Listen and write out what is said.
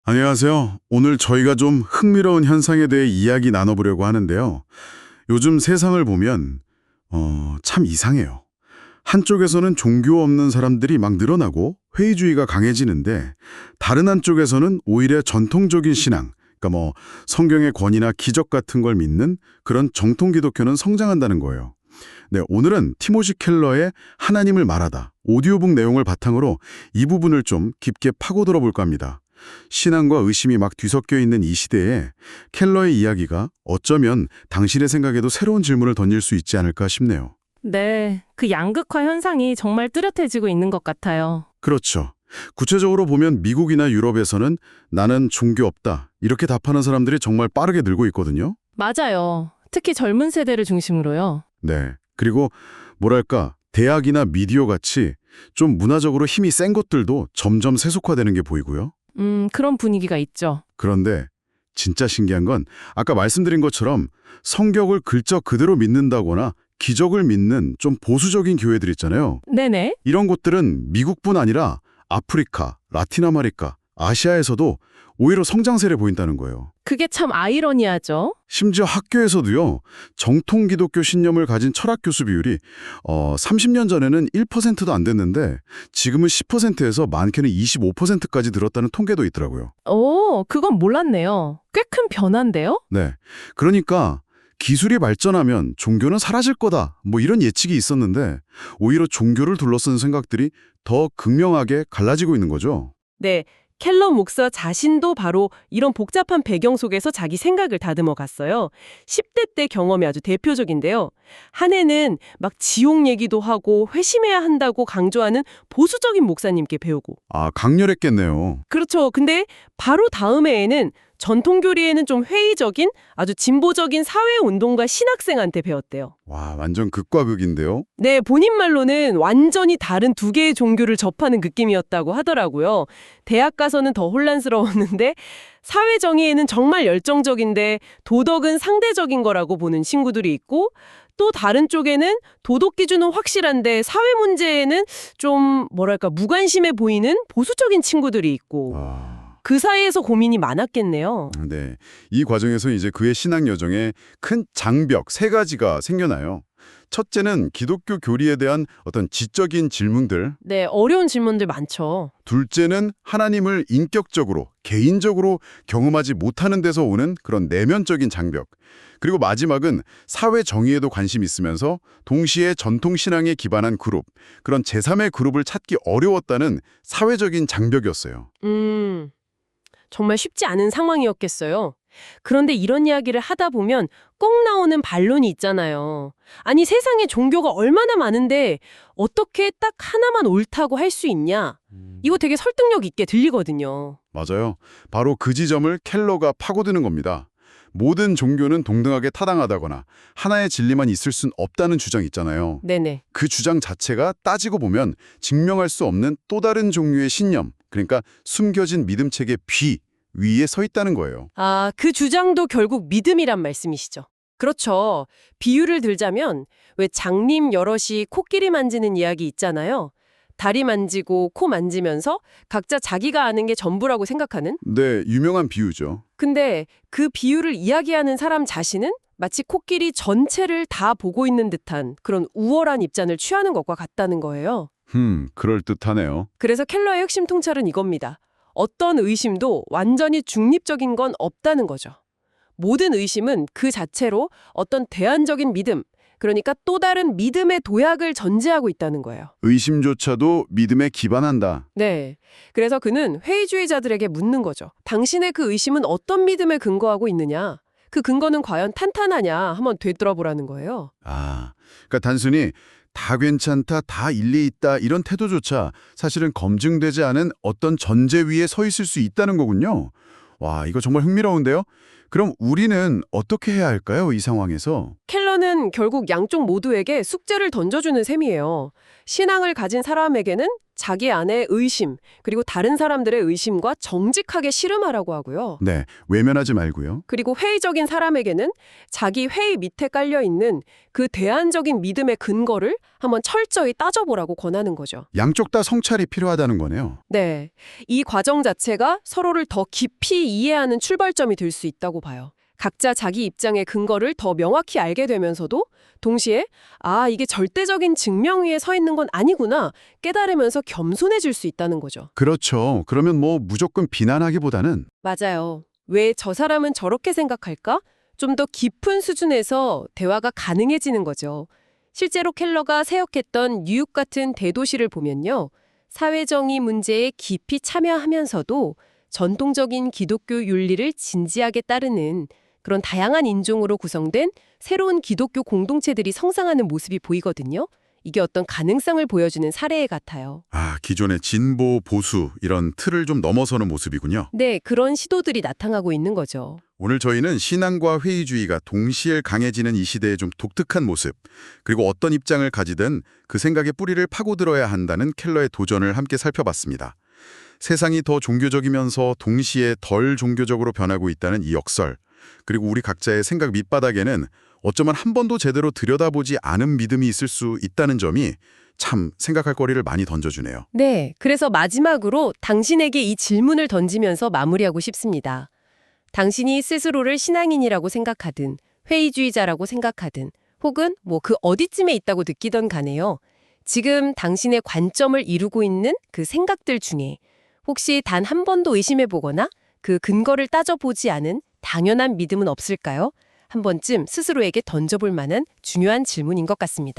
안녕하세요. 오늘 저희가 좀 흥미로운 현상에 대해 이야기 나눠보려고 하는데요. 요즘 세상을 보면 참 이상해요. 한쪽에서는 종교 없는 사람들이 막 늘어나고 회의주의가 강해지는데 다른 한쪽에서는 오히려 전통적인 신앙, 그러니까 성경의 권위나 기적 같은 걸 믿는 그런 정통 기독교는 성장한다는 거예요. 네, 오늘은 티모시 켈러의 하나님을 말하다 오디오북 내용을 바탕으로 이 부분을 좀 깊게 파고들어 볼까 합니다. 신앙과 의심이 막 뒤섞여 있는 이 시대에 켈러의 이야기가 어쩌면 당신의 생각에도 새로운 질문을 던질 수 있지 않을까 싶네요. 네, 그 양극화 현상이 정말 뚜렷해지고 있는 것 같아요. 그렇죠. 구체적으로 보면 미국이나 유럽에서는 나는 종교 없다 이렇게 답하는 사람들이 정말 빠르게 늘고 있거든요. 맞아요. 특히 젊은 세대를 중심으로요. 네. 그리고 뭐랄까 대학이나 미디어 같이 좀 문화적으로 힘이 센 곳들도 점점 세속화되는 게 보이고요. 그런 분위기가 있죠. 그런데 진짜 신기한 건 아까 말씀드린 것처럼 성경을 글자 그대로 믿는다거나 기적을 믿는 좀 보수적인 교회들 있잖아요. 네네. 이런 곳들은 미국뿐 아니라 아프리카, 라틴 아메리카, 아시아에서도 오히려 성장세를 보인다는 거예요. 그게 참 아이러니하죠. 심지어 학교에서도요. 정통 기독교 신념을 가진 철학 교수 비율이 30년 전에는 1%도 안 됐는데 지금은 10%에서 많게는 25%까지 늘었다는 통계도 있더라고요. 오, 그건 몰랐네요. 꽤 큰 변화인데요? 네. 그러니까 기술이 발전하면 종교는 사라질 거다. 이런 예측이 있었는데 오히려 종교를 둘러싼 생각들이 더 극명하게 갈라지고 있는 거죠. 네, 켈러 목사 자신도 바로 이런 복잡한 배경 속에서 자기 생각을 다듬어 갔어요. 10대 때 경험이 아주 대표적인데요. 한 해는 막 지옥 얘기도 하고 회심해야 한다고 강조하는 보수적인 목사님께 배우고. 아, 강렬했겠네요. 그렇죠. 근데 바로 다음 해에는 전통교리에는 좀 회의적인 아주 진보적인 사회운동가 신학생한테 배웠대요. 와, 완전 극과 극인데요. 네, 본인 말로는 완전히 다른 두 개의 종교를 접하는 느낌이었다고 하더라고요. 대학 가서는 더 혼란스러웠는데 사회 정의에는 정말 열정적인데 도덕은 상대적인 거라고 보는 친구들이 있고 또 다른 쪽에는 도덕 기준은 확실한데 사회 문제에는 좀 무관심해 보이는 보수적인 친구들이 있고 그 사이에서 고민이 많았겠네요. 네. 이 과정에서 이제 그의 신앙 여정에 큰 장벽 세 가지가 생겨나요. 첫째는 기독교 교리에 대한 어떤 지적인 질문들. 네, 어려운 질문들 많죠. 둘째는 하나님을 인격적으로, 개인적으로 경험하지 못하는 데서 오는 그런 내면적인 장벽. 그리고 마지막은 사회 정의에도 관심 있으면서 동시에 전통 신앙에 기반한 그룹, 그런 제3의 그룹을 찾기 어려웠다는 사회적인 장벽이었어요. 정말 쉽지 않은 상황이었겠어요. 그런데 이런 이야기를 하다 보면 꼭 나오는 반론이 있잖아요. 아니, 세상에 종교가 얼마나 많은데 어떻게 딱 하나만 옳다고 할 수 있냐? 이거 되게 설득력 있게 들리거든요. 맞아요. 바로 그 지점을 켈러가 파고드는 겁니다. 모든 종교는 동등하게 타당하다거나 하나의 진리만 있을 순 없다는 주장 있잖아요. 네네. 그 주장 자체가 따지고 보면 증명할 수 없는 또 다른 종류의 신념, 그러니까 숨겨진 믿음책의 위에 서 있다는 거예요. 아, 그 주장도 결국 믿음이란 말씀이시죠. 그렇죠. 비유를 들자면 왜 장님 여럿이 코끼리 만지는 이야기 있잖아요. 다리 만지고 코 만지면서 각자 자기가 아는 게 전부라고 생각하는? 네, 유명한 비유죠. 근데 그 비유를 이야기하는 사람 자신은 마치 코끼리 전체를 다 보고 있는 듯한 그런 우월한 입장을 취하는 것과 같다는 거예요. 그럴듯하네요. 그래서 켈러의 핵심 통찰은 이겁니다. 어떤 의심도 완전히 중립적인 건 없다는 거죠. 모든 의심은 그 자체로 어떤 대안적인 믿음, 그러니까 또 다른 믿음의 도약을 전제하고 있다는 거예요. 의심조차도 믿음에 기반한다. 네. 그래서 그는 회의주의자들에게 묻는 거죠. 당신의 그 의심은 어떤 믿음에 근거하고 있느냐? 그 근거는 과연 탄탄하냐? 한번 되돌아보라는 거예요. 아, 그러니까 단순히 다 괜찮다, 다 일리 있다 이런 태도조차 사실은 검증되지 않은 어떤 전제 위에 서 있을 수 있다는 거군요. 와, 이거 정말 흥미로운데요? 그럼 우리는 어떻게 해야 할까요, 이 상황에서? 켈러는 결국 양쪽 모두에게 숙제를 던져주는 셈이에요. 신앙을 가진 사람에게는 자기 안의 의심, 그리고 다른 사람들의 의심과 정직하게 씨름하라고 하고요. 네, 외면하지 말고요. 그리고 회의적인 사람에게는 자기 회의 밑에 깔려있는 그 대안적인 믿음의 근거를 한번 철저히 따져보라고 권하는 거죠. 양쪽 다 성찰이 필요하다는 거네요. 네, 이 과정 자체가 서로를 더 깊이 이해하는 출발점이 될 수 있다고 봐요. 각자 자기 입장의 근거를 더 명확히 알게 되면서도 동시에 이게 절대적인 증명 위에 서 있는 건 아니구나 깨달으면서 겸손해질 수 있다는 거죠. 그렇죠. 그러면 뭐 무조건 비난하기보다는 맞아요. 왜 저 사람은 저렇게 생각할까? 좀 더 깊은 수준에서 대화가 가능해지는 거죠. 실제로 켈러가 세역했던 뉴욕 같은 대도시를 보면요. 사회정의 문제에 깊이 참여하면서도 전통적인 기독교 윤리를 진지하게 따르는 그런 다양한 인종으로 구성된 새로운 기독교 공동체들이 성장하는 모습이 보이거든요. 이게 어떤 가능성을 보여주는 사례 같아요. 기존의 진보, 보수 이런 틀을 좀 넘어서는 모습이군요. 네, 그런 시도들이 나타나고 있는 거죠. 오늘 저희는 신앙과 회의주의가 동시에 강해지는 이 시대의 좀 독특한 모습, 그리고 어떤 입장을 가지든 그 생각의 뿌리를 파고들어야 한다는 켈러의 도전을 함께 살펴봤습니다. 세상이 더 종교적이면서 동시에 덜 종교적으로 변하고 있다는 이 역설, 그리고 우리 각자의 생각 밑바닥에는 어쩌면 한 번도 제대로 들여다보지 않은 믿음이 있을 수 있다는 점이 참 생각할 거리를 많이 던져주네요. 네, 그래서 마지막으로 당신에게 이 질문을 던지면서 마무리하고 싶습니다. 당신이 스스로를 신앙인이라고 생각하든 회의주의자라고 생각하든 혹은 그 어디쯤에 있다고 느끼던 간에요. 지금 당신의 관점을 이루고 있는 그 생각들 중에 혹시 단 한 번도 의심해보거나 그 근거를 따져보지 않은 당연한 믿음은 없을까요? 한 번쯤 스스로에게 던져볼 만한 중요한 질문인 것 같습니다.